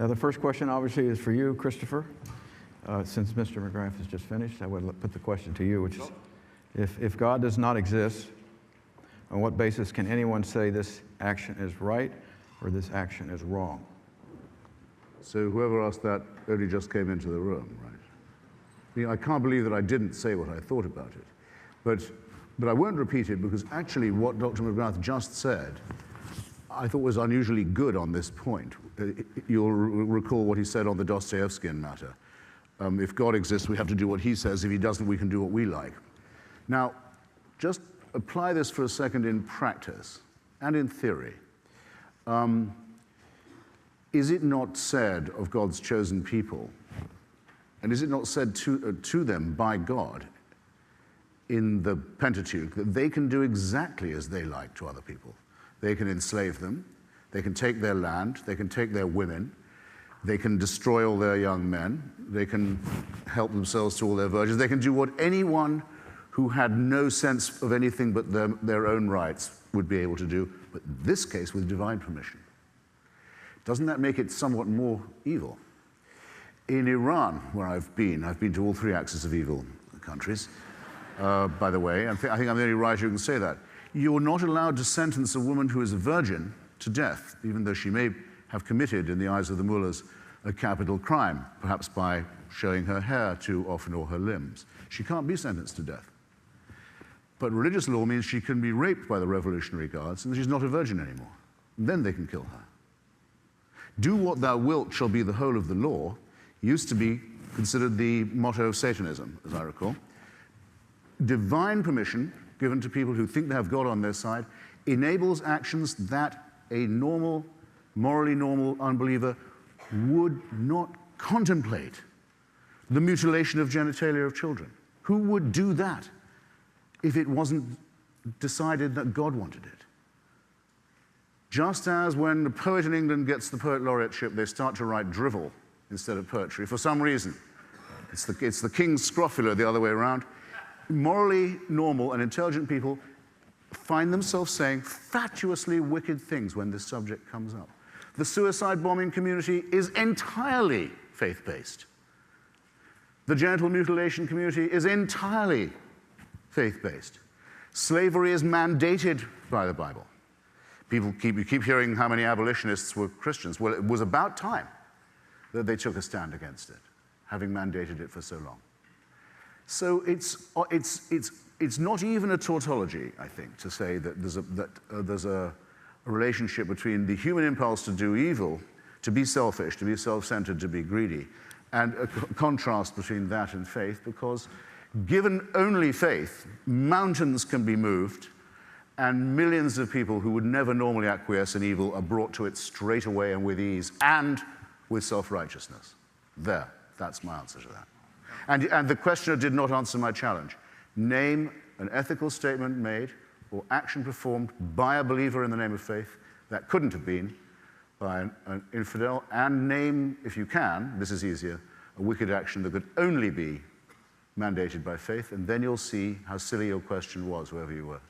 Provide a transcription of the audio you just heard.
The first question obviously is for you, Christopher. Since Mr. McGrath has just finished, I would put the question to you, which is, if God does not exist, on what basis can anyone say this action is right or this action is wrong? So whoever asked that only just came into the room, right? I mean, I can't believe that I didn't say what I thought about it. But I won't repeat it, because actually what Dr. McGrath just said I thought was unusually good on this point. You'll recall what he said on the Dostoevskian matter. If God exists, we have to do what he says. If he doesn't, we can do what we like. Now, just apply this for a second in practice and in theory. Is it not said of God's chosen people, and is it not said to them by God in the Pentateuch that they can do exactly as they like to other people? They can enslave them, they can take their land, they can take their women, they can destroy all their young men, they can help themselves to all their virgins, they can do what anyone who had no sense of anything but their own rights would be able to do, but in this case with divine permission. Doesn't that make it somewhat more evil? In Iran, where I've been to all three axes of evil countries, by the way, I think I'm the only writer who can say that. You're not allowed to sentence a woman who is a virgin to death, even though she may have committed, in the eyes of the mullahs, a capital crime, perhaps by showing her hair too often or her limbs. She can't be sentenced to death. But religious law means she can be raped by the Revolutionary Guards and she's not a virgin anymore. And then they can kill her. Do what thou wilt shall be the whole of the law used to be considered the motto of Satanism, as I recall. Divine permission given to people who think they have God on their side enables actions that a normal, morally normal unbeliever would not contemplate. The mutilation of genitalia of children. Who would do that if it wasn't decided that God wanted it? Just as when the poet in England gets the Poet Laureateship, they start to write drivel instead of poetry for some reason. It's the king's scrofula the other way around. Morally normal and intelligent people find themselves saying fatuously wicked things when this subject comes up. The suicide bombing community is entirely faith-based. The genital mutilation community is entirely faith-based. Slavery is mandated by the Bible. You keep hearing how many abolitionists were Christians. Well, it was about time that they took a stand against it, having mandated it for so long. So it's not even a tautology, I think, to say that there's a relationship between the human impulse to do evil, to be selfish, to be self-centered, to be greedy, and a contrast between that and faith, because given only faith, mountains can be moved, and millions of people who would never normally acquiesce in evil are brought to it straight away and with ease, and with self-righteousness. There, that's my answer to that. And the questioner did not answer my challenge. Name an ethical statement made or action performed by a believer in the name of faith that couldn't have been by an infidel, and name, if you can, this is easier, a wicked action that could only be mandated by faith, and then you'll see how silly your question was, whoever you were.